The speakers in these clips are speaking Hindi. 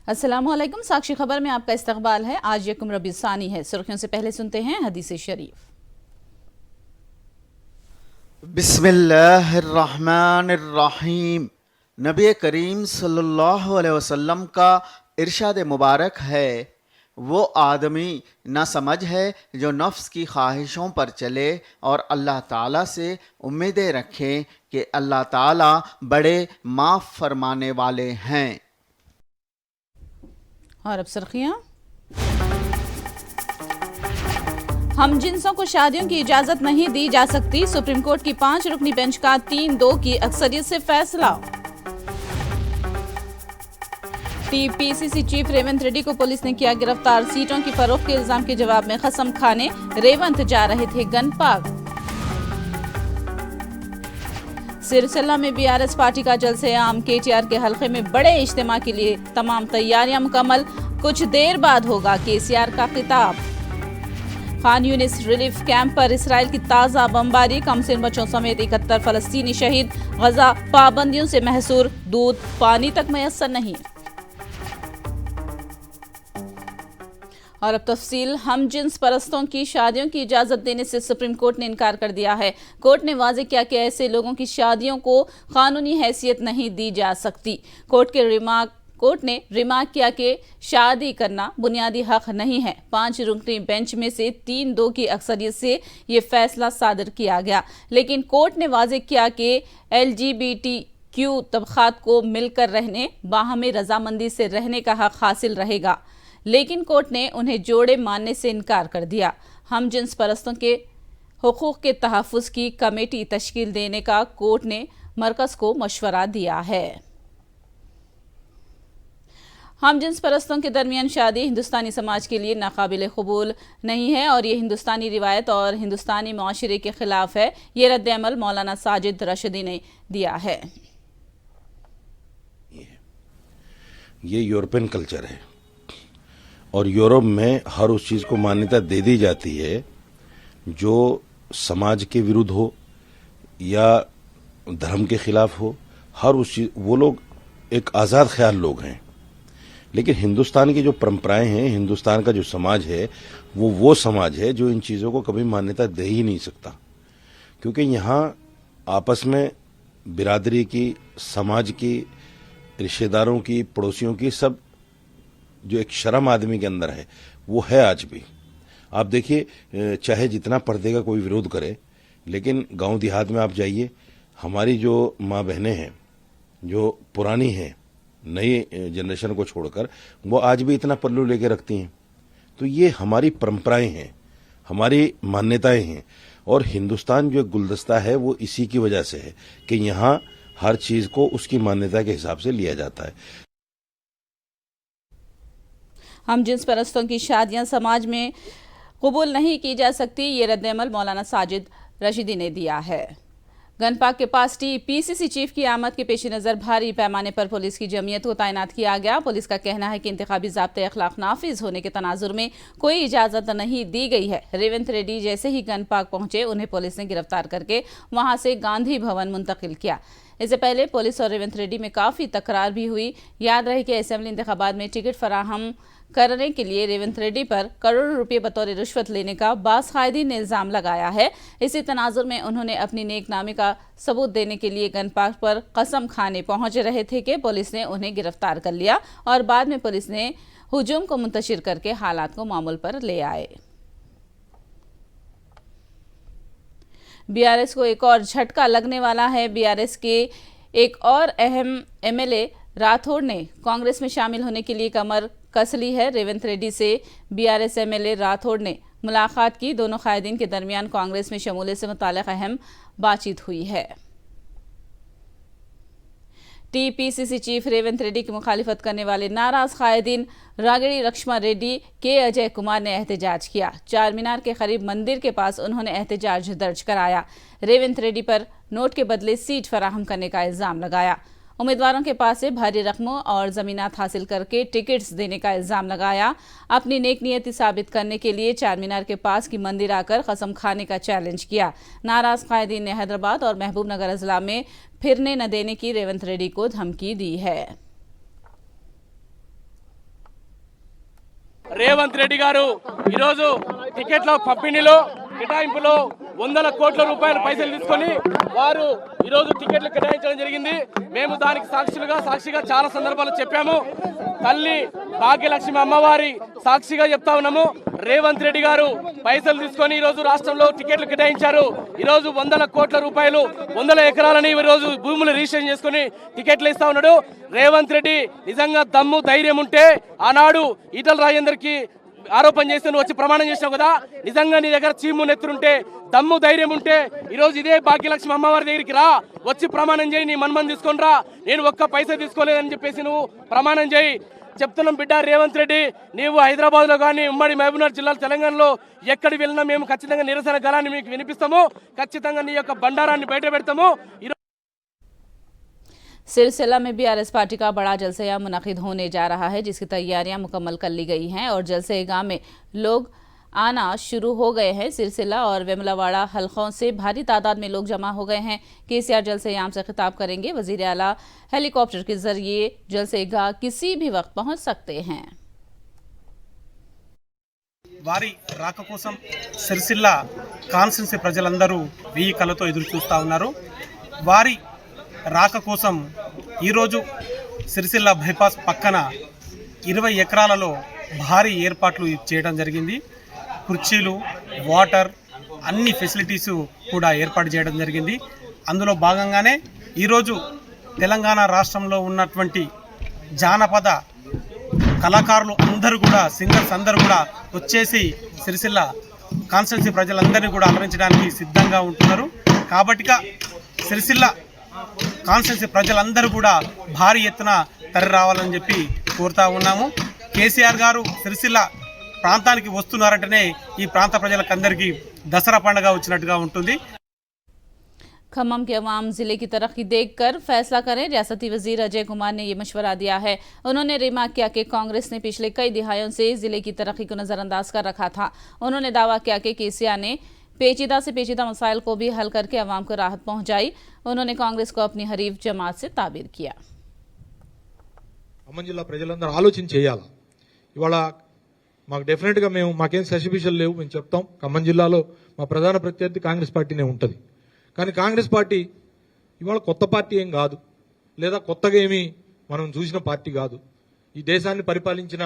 अस्सलामुअलैकुम। साक्षी खबर में आपका इस्तकबाल है। आज यकुम रबी सानी है। सुर्खियों से पहले सुनते हैं हदीस शरीफ। बिस्मिल्लाहिर्रहमानिर्रहीम। नबी करीम सल्लल्लाहु अलैहि वसल्लम का इरशाद मुबारक है, वो आदमी ना समझ है जो नफ्स की ख्वाहिशों पर चले और अल्लाह ताला से उम्मीदें रखे कि अल्लाह ताला बड़े माफ़ फरमाने वाले हैं। और अब सुर्खियां। हम जिन्सों को शादियों की इजाजत नहीं दी जा सकती। सुप्रीम कोर्ट की 5 रुकनी बेंच का 3-2 की अक्सरियत से फैसला। टीपीसीसी चीफ रेवंत रेड्डी को पुलिस ने किया गिरफ्तार। सीटों की फरोख्त के इल्जाम के जवाब में कसम खाने रेवंत जा रहे थे गनपाग। सिरसिल्ला में बीआरएस पार्टी का जलसे आम। केटीआर के हलके में बड़े इज्तिमा के लिए तमाम तैयारियां मुकम्मल। कुछ देर बाद होगा केसीआर का खिताब। खान यूनिस रिलीफ कैंप पर इसराइल की ताज़ा बमबारी। कमसिन बच्चों समेत 71 फलस्तीनी शहीद। गजा पाबंदियों से महसूर। दूध पानी तक मैसर नहीं। और अब तफसील। हम जिन्स परस्तों की शादियों की इजाजत देने से सुप्रीम कोर्ट ने इनकार कर दिया है। कोर्ट ने वाजे किया कि ऐसे लोगों की शादियों को कानूनी हैसियत नहीं दी जा सकती। कोर्ट ने रिमार्क किया कि शादी करना बुनियादी हक नहीं है। 5 रुकनी बेंच में से 3-2 की अक्सरियत से ये फैसला सादर किया गया। लेकिन कोर्ट ने वाजे किया कि LGBTQ तबकात को मिलकर रहने, बाहमी रजामंदी से रहने का हक हासिल रहेगा। लेकिन कोर्ट ने उन्हें जोड़े मानने से इनकार कर दिया। हम जिन्स परस्तों के हुकूक के तहफ़्फ़ुज़ की कमेटी तश्कील देने का कोर्ट ने मरकज़ को मशवरा दिया है। हम जिन्स परस्तों के दरमियान शादी हिंदुस्तानी समाज के लिए नाकाबिल कबूल नहीं है और ये हिंदुस्तानी रिवायत और हिंदुस्तानी माशरे के खिलाफ है। ये रद्द अमल मौलाना साजिद रशीदी ने दिया है। ये यूरोपियन कल्चर है और यूरोप में हर उस चीज़ को मान्यता दे दी जाती है जो समाज के विरुद्ध हो या धर्म के खिलाफ हो। हर उस चीज, वो लोग एक आज़ाद ख्याल लोग हैं। लेकिन हिंदुस्तान की जो परंपराएं हैं, हिंदुस्तान का जो समाज है, वो समाज है जो इन चीज़ों को कभी मान्यता दे ही नहीं सकता। क्योंकि यहाँ आपस में बिरादरी की, समाज की, रिश्तेदारों की, पड़ोसियों की, सब जो एक शर्म आदमी के अंदर है वो है आज भी। आप देखिए, चाहे जितना पर्दे का कोई विरोध करे, लेकिन गांव देहात में आप जाइए, हमारी जो माँ बहनें हैं, जो पुरानी हैं, नई जनरेशन को छोड़कर, वो आज भी इतना पल्लू लेके रखती हैं। तो ये हमारी परंपराएं हैं, हमारी मान्यताएं हैं। और हिंदुस्तान जो गुलदस्ता है वो इसी की वजह से है कि यहाँ हर चीज़ को उसकी मान्यता के हिसाब से लिया जाता है। हम जिन्स परस्तों की शादियां समाज में कबूल नहीं की जा सकती। ये रद्द-ए-अमल मौलाना साजिद रशीदी ने दिया है। गनपाग के पास टीपीसीसी चीफ की आमद के पेश नज़र भारी पैमाने पर पुलिस की जमीयत को तैनात किया गया। पुलिस का कहना है कि इंतखाबी ज़ाब्ते अखलाक नाफिज होने के तनाजुर में कोई इजाज़त नहीं दी गई है। रेवंत रेड्डी जैसे ही गनपाग पहुंचे, उन्हें पुलिस ने गिरफ्तार करके वहां से गांधी भवन मुंतकिल किया। इससे पहले पुलिस और रेवंत रेड्डी में काफ़ी तकरार भी हुई। याद रहे कि असेंबली इंतखाबात में टिकट फराहम करने के लिए रेवंत रेड्डी पर करोड़ों रुपए बतौर रिश्वत लेने का बाज़-क़ायदीन ने इल्ज़ाम लगाया है। इसी तनाजुर में उन्होंने अपनी नेकनामी का सबूत देने के लिए गनपाग पर कसम खाने पहुंच रहे थे कि पुलिस ने उन्हें गिरफ्तार कर लिया और बाद में पुलिस ने हुजूम को मुंतशिर करके हालात को मामूल पर ले आए। बीआरएस को एक और झटका लगने वाला है। बीआरएस के एक और अहम एमएलए राठौड़ ने कांग्रेस में शामिल होने के लिए कमर कस ली है। रेवंत रेड्डी से बीआरएस एमएलए राठौड़ ने मुलाकात की। दोनों कायदीन के दरमियान कांग्रेस में शमूलियत से मुताल्लिक़ अहम बातचीत हुई है। टीपीसीसी चीफ रेवंत रेड्डी की मुखालिफत करने वाले नाराज कायदीन रागिड़ी लक्ष्मण रेड्डी के अजय कुमार ने एहतजाज किया। चार मीनार के करीब मंदिर के पास उन्होंने एहतजाज दर्ज कराया। रेवंत रेड्डी पर नोट के बदले सीट फराहम करने का इल्ज़ाम लगाया। उम्मीदवारों के पास से भारी रकमों और जमीनात हासिल करके टिकट्स देने का इल्ज़ाम लगाया। अपनी नेक नियति साबित करने के लिए चार मीनार के पास की मंदिर आकर कसम खाने का चैलेंज किया। नाराज कायदीन ने हैदराबाद और महबूब नगर अजला में फिरने न देने की रेवंत रेड्डी को धमकी दी है। రేవంత్ రెడ్డి గారు ఈరోజు టికెట్ల పంపిణీలో కేటాయింపులో 100 కోట్ల రూపాయల పైసలు తీసుకొని వారు ఈరోజు టికెట్లు కేటాయించడం జరిగింది. మేము దానికి సాక్షిగా చాలా సందర్భాలు చెప్పాము. తల్లి భాగ్యలక్ష్మి అమ్మవారి సాక్షిగా చెప్తా ఉన్నాము. రేవంత్ రెడ్డి గారు పైసలు తీసుకొని ఈరోజు రాష్ట్రంలో టికెట్లు కేటాయించారు. ఈరోజు 100 కోట్ల రూపాయలు 100 ఎకరాలని ఈరోజు భూములు రిజిస్ట్రేషన్ చేసుకుని టికెట్లు ఇస్తా ఉన్నాడు. రేవంత్ రెడ్డి నిజంగా దమ్ము ధైర్యం ఉంటే ఆనాడు ఈటల రాజేందర్కి ఆరోపణ చేస్తే నువ్వు వచ్చి ప్రమాణం చేసినావు కదా, నిజంగా నీ దగ్గర చీము నెత్తురుంటే దమ్ము ధైర్యం ఉంటే ఈరోజు ఇదే భాగ్యలక్ష్మి అమ్మవారి దగ్గరికి రా, వచ్చి ప్రమాణం చేయి, నీ మన్మని తీసుకొని రా, నేను ఒక్క పైసా తీసుకోలేదని చెప్పేసి నువ్వు ప్రమాణం చేయి. చెప్తున్నాం బిడ్డ రేవంత్ రెడ్డి, నీవు హైదరాబాద్లో కానీ ఉమ్మడి మహబూబ్నగర్ జిల్లా తెలంగాణలో ఎక్కడికి వెళ్ళినా మేము ఖచ్చితంగా నిరసన గళాన్ని మీకు వినిపిస్తాము, ఖచ్చితంగా నీ యొక్క బండారాన్ని బయట పెడతాము. सिरसिला में बीआरएस पार्टी का बड़ा जलसा मुनक़िद होने जा रहा है, जिसकी तैयारियां मुकम्मल कर ली गई हैं और जलसेगाह में लोग आना शुरू हो गए हैं। सिरसिला और वेमुलावाड़ा हलकों से भारी तादाद में लोग जमा हो गए हैं। केसीआर जलसेआम से खिताब करेंगे। वजीर आला हेलीकॉप्टर के जरिए जलसेगाह किसी भी वक्त पहुंच सकते हैं। వారి రాక కోసం సిరిసిల్ల కాన్స్టిట్యున్సీ ప్రజలందరూ 1000 కళ్ళతో ఎదురు చూస్తూ ఉన్నారు. వారి రాక కోసం ఈరోజు సిరిసిల్ల బైపాస్ పక్కన 20 ఎకరాలలో భారీ ఏర్పాట్లు చేయడం జరిగింది. కుర్చీలు, వాటర్, అన్ని ఫెసిలిటీసు కూడా ఏర్పాటు చేయడం జరిగింది. అందులో భాగంగానే ఈరోజు తెలంగాణ రాష్ట్రంలో ఉన్నటువంటి జానపద కళాకారులు అందరూ కూడా, సింగర్స్ అందరూ కూడా వచ్చేసి సిరిసిల్ల కాన్స్టిట్యున్సీ ప్రజలందరినీ కూడా అలరించడానికి సిద్ధంగా ఉంటున్నారు. కాబట్టిగా సిరిసిల్ల కాన్స్టిట్యున్సీ ప్రజలందరూ కూడా భారీ ఎత్తున తరలి రావాలని చెప్పి కోరుతా ఉన్నాము. కేసీఆర్ గారు సిరిసిల్ల ప్రాంతానికి వస్తున్నారంటేనే ఈ ప్రాంత ప్రజలకందరికీ దసరా పండుగ వచ్చినట్టుగా ఉంటుంది. खम्मम के अवाम जिले की तरक्की देखकर फैसला करें, रियासती वजीर अजय कुमार ने ये मशवरा दिया है। उन्होंने रिमार्क किया कि कांग्रेस ने पिछले कई दिहाइयों से जिले की तरक्की को नजरअंदाज कर रखा था। उन्होंने दावा किया कि केसीआर ने पेचीदा से पेचीदा मसाइल को भी हल करके अवाम को राहत पहुंचाई। उन्होंने कांग्रेस को अपनी हरीफ जमात से ताबीर किया। ఖమ్మం జిల్లా ప్రజలందరూ ఆలోచన చేయాలి. ఇవాళ మాకు డెఫినెట్గా మాకేం ససిపిషన్లు లేవు, మేము చెప్తాం. ఖమ్మం జిల్లాలో మా ప్రధాన ప్రత్యర్థి కాంగ్రెస్ పార్టీనే ఉంటుంది. కానీ కాంగ్రెస్ పార్టీ ఇవాళ కొత్త పార్టీ ఏం కాదు, లేదా కొత్తగా ఏమీ మనం చూసిన పార్టీ కాదు. ఈ దేశాన్ని పరిపాలించిన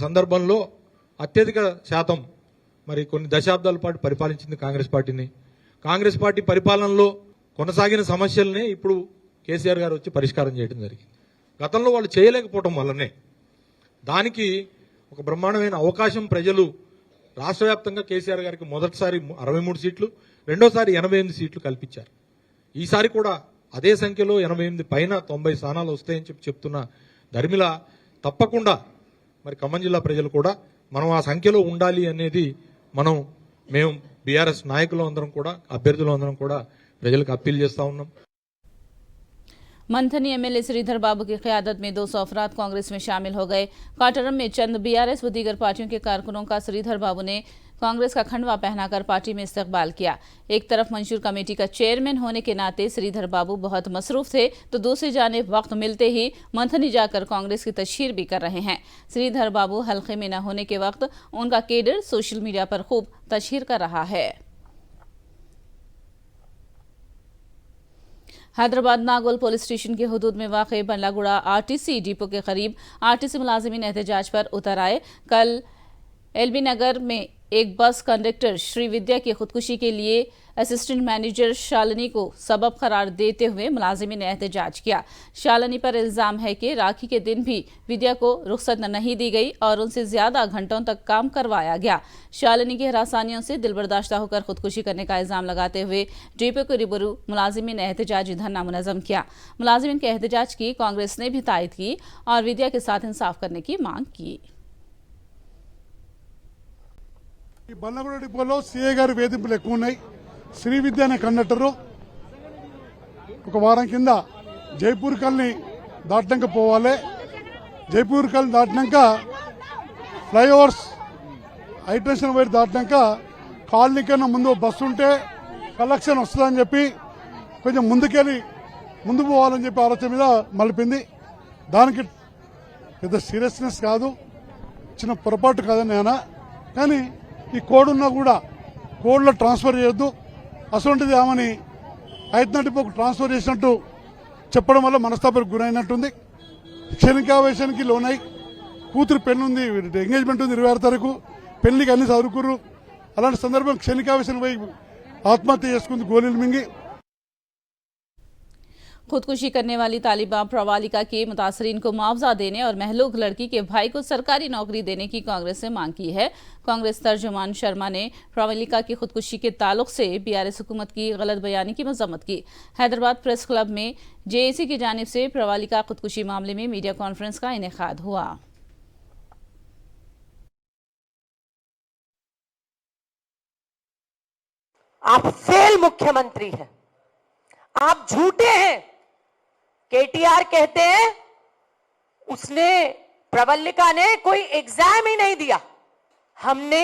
సందర్భంలో అత్యధిక శాతం కొన్ని దశాబ్దాల పాటు పరిపాలించింది కాంగ్రెస్ పార్టీని. కాంగ్రెస్ పార్టీ పరిపాలనలో కొనసాగిన సమస్యలనే ఇప్పుడు కేసీఆర్ గారు వచ్చి పరిష్కారం చేయడం జరిగింది. గతంలో వాళ్ళు చేయలేకపోవడం వల్లనే దానికి ఒక బ్రహ్మాండమైన అవకాశం ప్రజలు రాష్ట్ర వ్యాప్తంగా కేసీఆర్ గారికి మొదటిసారి 63 సీట్లు, రెండోసారి 88 సీట్లు కల్పించారు. ఈసారి కూడా అదే సంఖ్యలో 88 పైన 90 స్థానాలు వస్తాయని చెప్తున్న ధర్మిల తప్పకుండా ఖమ్మం జిల్లా ప్రజలు కూడా మనం ఆ సంఖ్యలో ఉండాలి అనేది మేము బీఆర్ఎస్ నాయకులు అందరం కూడా, అభ్యర్థులు అందరం కూడా ప్రజలకు అప్పీల్ చేస్తా ఉన్నాం. मंथनी एमएलए श्रीधर बाबू की क़यादत में 200 अफराद कांग्रेस में शामिल हो गए। काटरम में चंद बीआरएस व दीगर पार्टियों के कारकुनों का श्रीधर बाबू ने कांग्रेस का खंडवा पहनाकर पार्टी में इस्तकबाल किया। एक तरफ मंशूर कमेटी का चेयरमैन होने के नाते श्रीधर बाबू बहुत मसरूफ थे, तो दूसरी जानिब वक्त मिलते ही मंथनी जाकर कांग्रेस की तशहीर भी कर रहे हैं। श्रीधर बाबू हल्के में न होने के वक्त उनका केडर सोशल मीडिया पर खूब तशहीर कर रहा है। हैदराबाद नागोल पुलिस स्टेशन के हुदूद में वाक़ बंडलागुड़ा आरटीसी डिपो के करीब आरटीसी मुलाजिमीन एहतजाज पर उतर आए। कल एलबी नगर में एक बस कंडक्टर श्री विद्या की खुदकुशी के लिए असिस्टेंट मैनेजर शालिनी को सबब करार देते हुए मुलाजिमीन ने एहतजाज किया। शालिनी पर इल्जाम है कि राखी के दिन भी विद्या को रुख्सत नहीं दी गई और उनसे ज्यादा घंटों तक काम करवाया गया। शालिनी की हरासानियों से दिलबर्दाश्ता होकर खुदकुशी करने का इल्जाम लगाते हुए डिपो के रूबरू मुलाजिमीन ने एहतजाजी धरना मुनज़्ज़म किया। मुलाजिमीन के एहतजाज की कांग्रेस ने भी तायद की और विद्या के साथ इंसाफ करने की मांग की। బండ్లగూడ డిపోలో సీఏ గారి వేధింపులు ఎక్కువ ఉన్నాయి. శ్రీ విద్య అనే కండక్టరు ఒక వారం కింద జైపూర్ కల్ని దాటినాక పోవాలి. జైపూర్ కల్ దాటినాక ఫ్లైఓవర్స్ హైటెన్షన్ వైర్ దాటినాక కాలనీ కన్నా ముందు బస్సు ఉంటే కలెక్షన్ వస్తుందని చెప్పి కొంచెం ముందు పోవాలని చెప్పి ఆలోచన మీద మలిపింది. దానికి పెద్ద సీరియస్నెస్ కాదు. చిన్న పొరపాటు కాదని అన్నా, కానీ ఈ కోడ్ ఉన్నా కూడా కోడ్లో ట్రాన్స్ఫర్ చేయొద్దు. అసలుంటిది ఆమెని ఐదునటిపోకు ట్రాన్స్ఫర్ చేసినట్టు చెప్పడం వల్ల మనస్తాపానికి గురైనట్టుంది. క్షణికావేశానికి లోనై కూతురు పెళ్ళుంది, ఎంగేజ్మెంట్ ఉంది 26 తారీఖు, పెళ్లికి అన్ని చదువుకుర్రు. అలాంటి సందర్భం క్షణికావేశం పోయి ఆత్మహత్య చేసుకుంది గోళీలు మింగి. खुदकुशी करने वाली तालिबा प्रवालिका के मुतासरीन को मुआवजा देने और महलूक लड़की के भाई को सरकारी नौकरी देने की कांग्रेस से मांग की है। कांग्रेस तर्जुमान शर्मा ने प्रवालिका की खुदकुशी के ताल्लुक से बीआरएस हुकूमत की गलत बयानी की मजम्मत की। हैदराबाद प्रेस क्लब में जेएसी की जानिब से प्रवालिका खुदकुशी मामले में मीडिया कॉन्फ्रेंस का इनेकाद हुआ। आप फेल मुख्यमंत्री हैं, आप झूठे हैं। केटीआर कहते हैं उसने प्रवल्लिका ने कोई एग्जाम ही नहीं दिया। हमने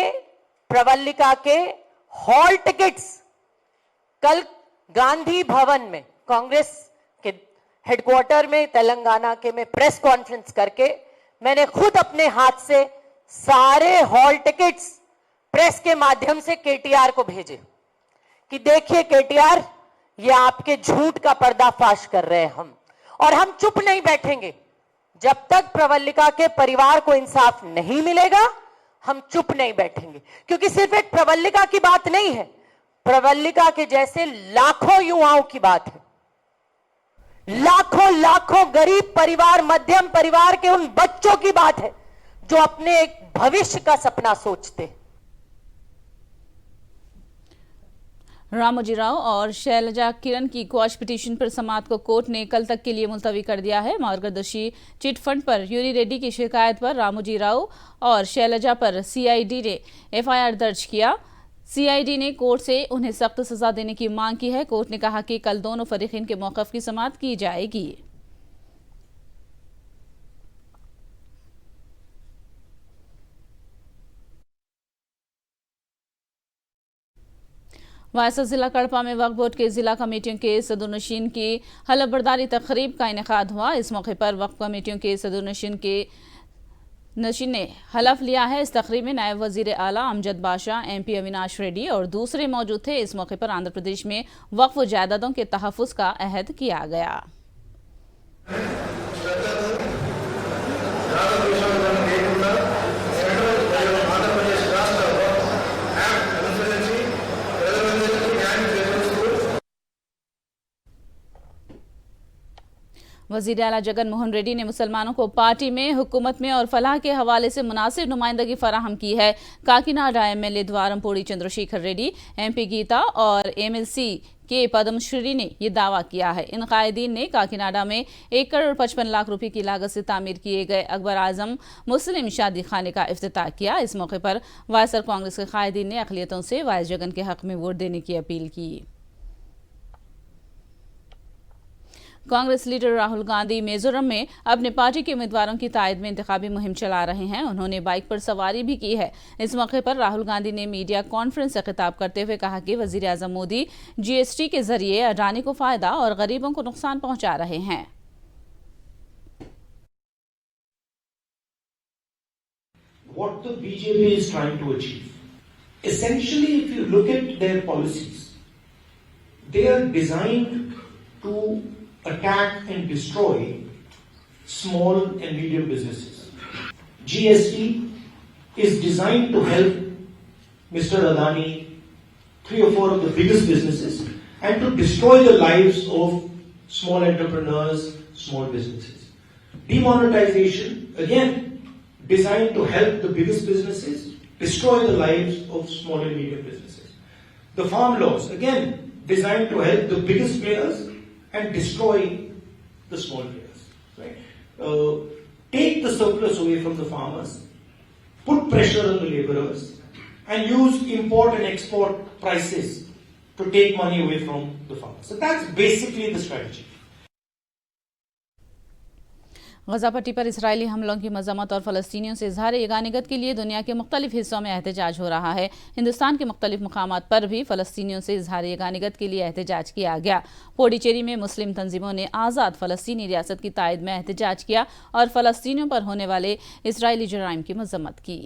प्रवल्लिका के हॉल टिकट्स कल गांधी भवन में कांग्रेस के हेडक्वार्टर में तेलंगाना के में प्रेस कॉन्फ्रेंस करके मैंने खुद अपने हाथ से सारे हॉल टिकट्स प्रेस के माध्यम से केटीआर को भेजे कि देखिए केटीआर, ये आपके झूठ का पर्दाफाश कर रहे हैं हम, और हम चुप नहीं बैठेंगे जब तक प्रवल्लिका के परिवार को इंसाफ नहीं मिलेगा। हम चुप नहीं बैठेंगे, क्योंकि सिर्फ एक प्रवल्लिका की बात नहीं है, प्रवल्लिका के जैसे लाखों युवाओं की बात है। लाखों लाखों गरीब परिवार, मध्यम परिवार के उन बच्चों की बात है जो अपने एक भविष्य का सपना सोचते हैं। रामोजी राव और शैलजा किरण की क्वाश पिटीशन पर समाअत को कोर्ट ने कल तक के लिए मुलतवी कर दिया है। मार्गदर्शी चिट फंड पर यूरी रेड्डी की शिकायत पर रामोजी राव और शैलजा पर सीआईडी ने एफआईआर दर्ज किया। सीआईडी ने कोर्ट से उन्हें सख्त सजा देने की मांग की है। कोर्ट ने कहा कि कल दोनों फरीकीन के मौक़िफ़ की समाअत की जाएगी। वायसा जिला कड़पा में वक्फ बोर्ड के जिला कमेटियों के सदरनशीन की हलफ बर्दारी तकरीब का इनेकाद हुआ। इस मौके पर वक्फ कमेटियों के सदरनशीन ने हलफ लिया है। इस तकरीब में नायब वजीर आला अमजद बादशाह, एमपी अविनाश रेड्डी और दूसरे मौजूद थे। इस मौके पर आंध्र प्रदेश में वक्फ जायदादों के तहफ़्फ़ुज़ का अहद किया गया। वज़ीर आला जगन मोहन रेड्डी ने मुसलमानों को पार्टी में, हुकूमत में और फलाह के हवाले से मुनासिब नुमाइंदगी फराहम की है। काकीनाडा एमएलए द्वारमपूड़ी चंद्रशेखर रेड्डी, एमपी गीता और एमएलसी के पद्मश्री ने यह दावा किया है। इन कायदीन ने काकीनाडा में 1 करोड़ 55 लाख रुपए की लागत से तामीर किए गए अकबर आजम मुस्लिम शादी खाने का इफ्तिताह किया। इस मौके पर वायसर कांग्रेस के कायदीन ने अक़लियतों से वाइस जगन के हक में वोट देने की अपील की। कांग्रेस लीडर राहुल गांधी मिजोरम में अपने पार्टी के उम्मीदवारों की तायद में इंतखाबी मुहिम चला रहे हैं। उन्होंने बाइक पर सवारी भी की है। इस मौके पर राहुल गांधी ने मीडिया कॉन्फ्रेंस से खिताब करते हुए कहा कि वजीर आजम मोदी जीएसटी के जरिए अडानी को फायदा और गरीबों को नुकसान पहुंचा रहे हैं। What the BJP is trying to achieve, essentially, if you look at their policies, they are designed to attack and destroy small and medium businesses. GST is designed to help Mr. Adani, 3 or 4 of the biggest businesses, and to destroy the lives of small entrepreneurs, small businesses. Demonetization, again, designed to help the biggest businesses, destroy the lives of small and medium businesses. The farm laws, again, designed to help the biggest players and destroy the small players. Right? Take the surplus away from the farmers, put pressure on the laborers, and use import and export prices to take money away from the farmers. So that's basically the strategy. गजा पट्टी पर इजरायली हमलों की मजम्मत और फलस्तीनियों से इजहार यगानिगत के लिए दुनिया के मुख्तलिफ हिस्सों में एहतजाज हो रहा है। हिंदुस्तान के मुख्तलिफ मकामात पर भी फलस्तीनियों से इजहार यगानिगत के लिए एहतजाज किया गया। पोंडिचेरी में मुस्लिम तंजीमों ने आज़ाद फलस्तीनी रियासत की तायद में एहतजाज किया और फलस्तीनियों पर होने वाले इजरायली जराइम की मजम्मत की।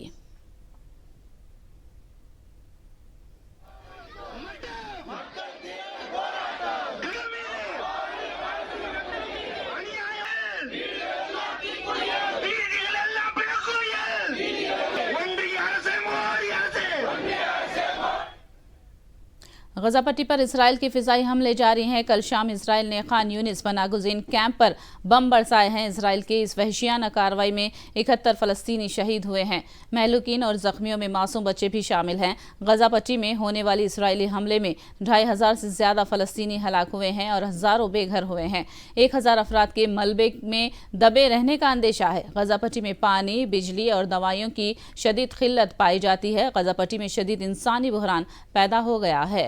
गजा पट्टी पर इसराइल के फिजाई हमले जारी हैं। कल शाम इसराइल ने खान यूनिस पनागुज़ीन कैंप पर बम बरसाए हैं। इसराइल के इस वहशियाना कार्रवाई में 71 फलस्तीनी शहीद हुए हैं। महलूकीन और जख्मियों में मासूम बच्चे भी शामिल हैं। गजा पट्टी में होने वाली इसराइली हमले में 2500 से ज्यादा फलस्तीनी हलाक हुए हैं और हजारों बेघर हुए हैं। 1000 अफराद के मलबे में दबे रहने का अंदेशा है। गजा पट्टी में पानी, बिजली और दवाइयों की शदीद किल्लत पाई जाती है। गजा पट्टी में शदीद इंसानी बहरान पैदा हो गया है।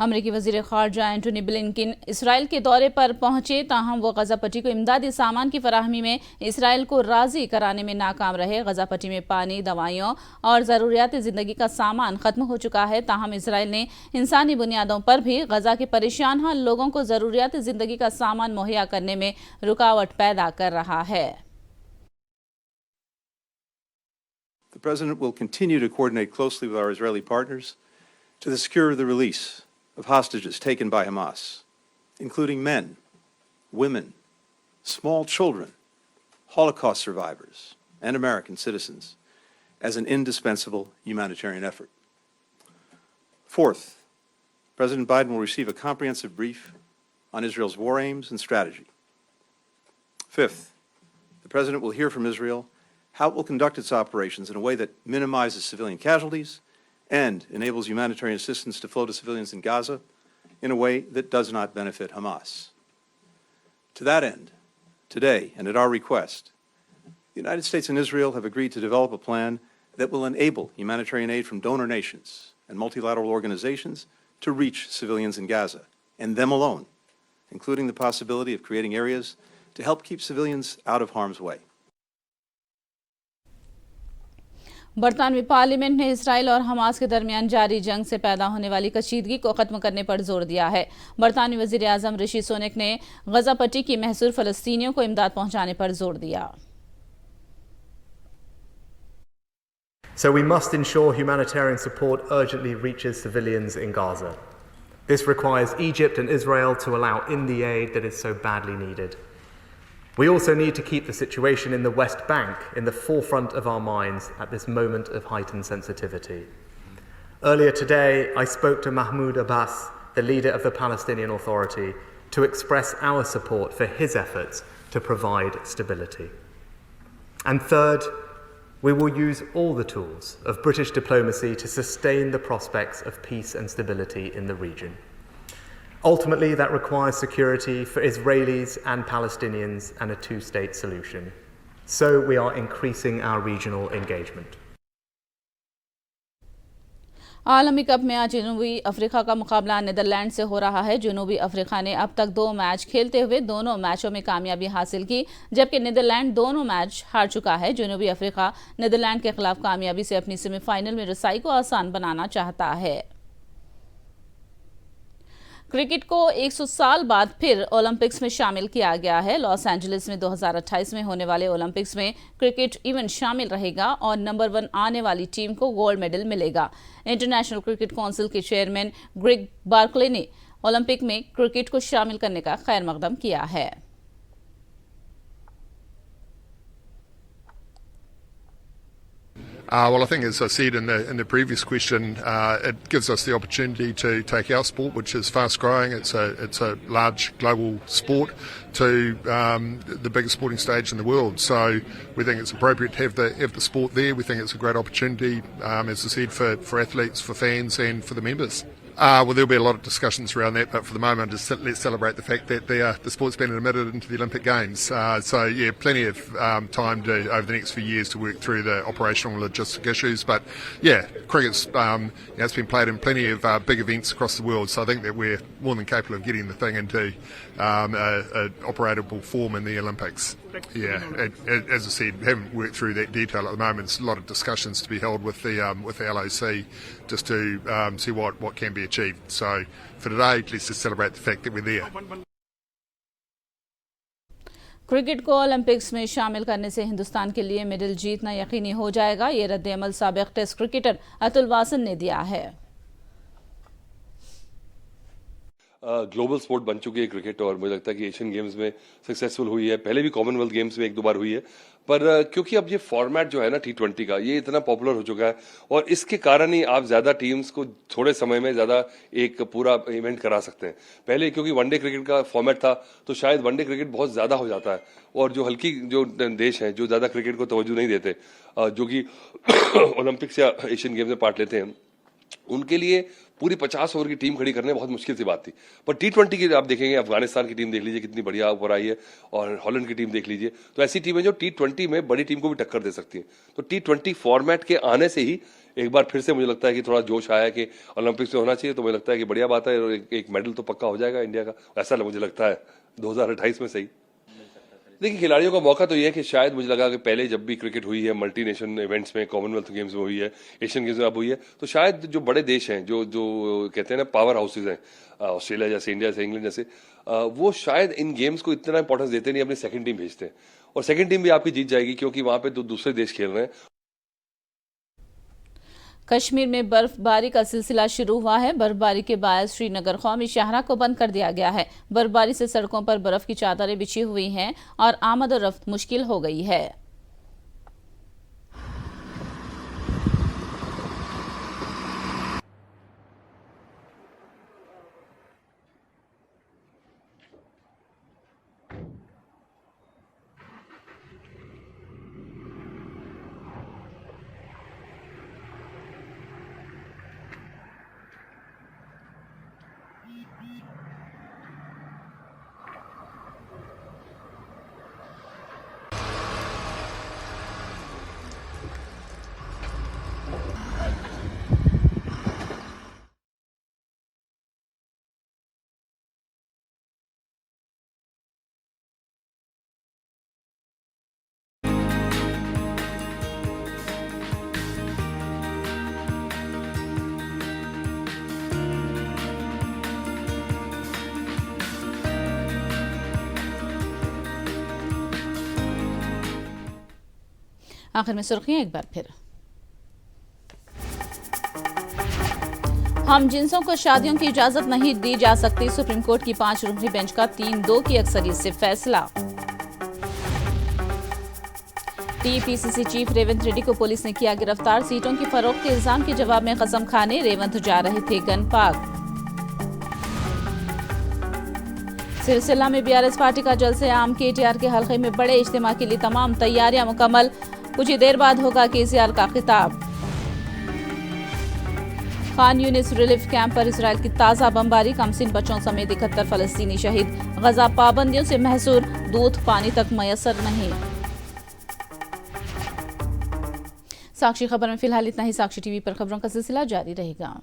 अमरीकी वजीर खारजा एंटोनी ब्लिंकन इसराइल के दौरे पर पहुंचे, ताहम वो गजा पट्टी को इमदादी सामान की फराहमी में इसराइल को राजी कराने में नाकाम रहे। गजा पट्टी में पानी, दवाइयों और ज़रूरियात ज़िंदगी का सामान खत्म हो चुका है। ताहम इसराइल ने इंसानी बुनियादों पर भी गजा के परेशान हाल लोगों को ज़रूरियात ज़िंदगी का सामान मुहैया करने में रुकावट पैदा कर रहा है। The President will continue to coordinate closely with our Israeli partners to secure the release of hostages taken by Hamas, including men, women, small children, Holocaust survivors, and American citizens, as an indispensable humanitarian effort. Fourth, President Biden will receive a comprehensive brief on Israel's war aims and strategy. Fifth, the President will hear from Israel how it will conduct its operations in a way that minimizes civilian casualties and enables humanitarian assistance to flow to civilians in Gaza in a way that does not benefit Hamas. To that end, today, and at our request, the United States and Israel have agreed to develop a plan that will enable humanitarian aid from donor nations and multilateral organizations to reach civilians in Gaza, and them alone, including the possibility of creating areas to help keep civilians out of harm's way. बरतानवी पार्लियामेंट ने इसराइल और हमास के दरमियान जारी जंग से पैदा होने वाली कशीदगी को खत्म करने पर जोर दिया है। बरतानवी वजीर आजम ऋषि सुनक ने गजा पट्टी की महसूर फलस्तीनियों को इमदाद पहुंचाने पर जोर दिया। So we must ensure humanitarian support urgently reaches civilians in Gaza. This requires Egypt and Israel to allow in the aid that is so badly needed. We also need to keep the situation in the West Bank in the forefront of our minds at this moment of heightened sensitivity. Earlier today, I spoke to Mahmoud Abbas, the leader of the Palestinian Authority, to express our support for his efforts to provide stability. And third, we will use all the tools of British diplomacy to sustain the prospects of peace and stability in the region. Ultimately, that requires security for Israelis and Palestinians and a two-state solution. So we are increasing our regional engagement. आलमी कप में आज जनूबी अफ्रीका का मुकाबला नीदरलैंड से हो रहा है। जनूबी अफ्रीका ने अब तक 2 मैच खेलते हुए दोनों मैचों में कामयाबी हासिल की, जबकि नीदरलैंड दोनों मैच हार चुका है। जनूबी अफ्रीका नीदरलैंड के खिलाफ कामयाबी से अपनी सेमीफाइनल में रसाई को आसान बनाना चाहता है। क्रिकेट को 100 साल बाद फिर ओलंपिक्स में शामिल किया गया है। लॉस एंजलिस में 2028 में होने वाले ओलंपिक्स में क्रिकेट इवेंट शामिल रहेगा और नंबर 1 आने वाली टीम को गोल्ड मेडल मिलेगा। इंटरनेशनल क्रिकेट काउंसिल के चेयरमैन ग्रेग बार्कले ने ओलंपिक में क्रिकेट को शामिल करने का खैर मकदम किया है। Well, I think, as I said in the previous question, it gives us the opportunity to take our sport, which is fast growing. It's a large global sport, to the biggest sporting stage in the world. So we think it's appropriate to have the sport there. We think it's a great opportunity, as I said, for athletes, for fans, and for the members. Well, there'll be a lot of discussions around that, but for the moment, let's celebrate the fact that the sport's been admitted into the Olympic Games. So, yeah, plenty of time over the next few years to work through the operational and logistic issues. But, yeah, cricket's it's been played in plenty of big events across the world, so I think that we're more than capable of getting the thing into a operatable form in the Olympics. Yeah, as I said, haven't worked through that detail at the moment. There's a lot of discussions to be held with the LOC just to see what can be achieved. So for today, let's just celebrate the fact that we're there. Cricket को ओलंपिक्स में शामिल करने से हिंदुस्तान के लिए मेडल जीतना यकीनी हो जाएगा, ये रद्द-ए-अमल साबिक टेस्ट क्रिकेटर अतुल वासन ने दिया है। ग्लोबल स्पोर्ट बन चुकी है क्रिकेट, और मुझे लगता है कि एशियन गेम्स में सक्सेसफुल हुई है, पहले भी कॉमनवेल्थ गेम्स में 1-2 बार हुई है, पर क्योंकि अब ये फॉर्मेट जो है ना T20 का, ये इतना पॉपुलर हो चुका है, और इसके कारण ही आप ज्यादा टीम्स को थोड़े समय में ज्यादा एक पूरा इवेंट करा सकते हैं। पहले क्योंकि वनडे क्रिकेट का फॉर्मेट था, तो शायद वनडे क्रिकेट बहुत ज्यादा हो जाता है, और जो हल्की जो देश हैं जो ज्यादा क्रिकेट को तवज्जो नहीं देते, जो कि ओलंपिक्स या एशियन गेम्स में पार्ट लेते हैं, उनके लिए पूरी 50 ओवर की टीम खड़ी करने बहुत मुश्किल सी बात थी। पर T20 की आप देखेंगे, अफगानिस्तान की टीम देख लीजिए कितनी बढ़िया ऊपर आई है, और हॉलैंड की टीम देख लीजिए, तो ऐसी टीमें जो T20 में बड़ी टीम को भी टक्कर दे सकती हैं। तो T20 फॉर्मेट के आने से ही एक बार फिर से मुझे लगता है कि थोड़ा जोश आया कि ओलंपिक्स में होना चाहिए, तो मुझे लगता है कि बढ़िया बात है, और एक मेडल तो पक्का हो जाएगा इंडिया का, ऐसा मुझे लगता है 2028 में सही। देखिए, खिलाड़ियों का मौका तो ये है कि शायद मुझे लगा कि पहले जब भी क्रिकेट हुई है मल्टी नेशन इवेंट्स में, कॉमनवेल्थ गेम्स में हुई है, एशियन गेम्स में अब हुई है, तो शायद जो बड़े देश हैं, जो कहते हैं ना पावर हाउसेज हैं, ऑस्ट्रेलिया जैसे, इंडिया जैसे, इंग्लैंड जैसे, वो शायद इन गेम्स को इतना इंपॉर्टेंस देते नहीं, अपनी सेकंड टीम भेजते हैं, और सेकंड टीम भी आपकी जीत जाएगी क्योंकि वहां पे तो दूसरे देश खेल रहे हैं। कश्मीर में बर्फबारी का सिलसिला शुरू हुआ है। बर्फबारी के बायस श्रीनगर कौमी शाहरा को बंद कर दिया गया है। बर्फबारी से सड़कों पर बर्फ की चादरें बिछी हुई हैं और आमद और रफ्त मुश्किल हो गई है। आखिर में सुर्खियां एक बार फिर। हम जिन्सों को शादियों की इजाजत नहीं दी जा सकती। सुप्रीम कोर्ट की 5 रुकनी बेंच का 3-2 की अक्सरियत से फैसला। टीपीसीसी चीफ रेवंत रेड्डी को पुलिस ने किया गिरफ्तार। सीटों की फरोख्त के इल्जाम के जवाब में कसम खाने रेवंत जा रहे थे गनपाक। सिलसिला में बीआरएस पार्टी का जलसे आम। केटीआर के हल्के में बड़े इज्तिमा के लिए तमाम तैयारियां मुकम्मल। कुछ ही देर बाद होगा केसीआर का खिताब। खान यूनिस रिलीफ कैंप पर इसराइल की ताजा बमबारी। कमसिन बच्चों समेत 71 फलस्तीनी शहीद। गजा पाबंदियों से महसूर, दूध पानी तक मयसर नहीं। साक्षी खबर में फिलहाल इतना ही। साक्षी टीवी पर खबरों का सिलसिला जारी रहेगा।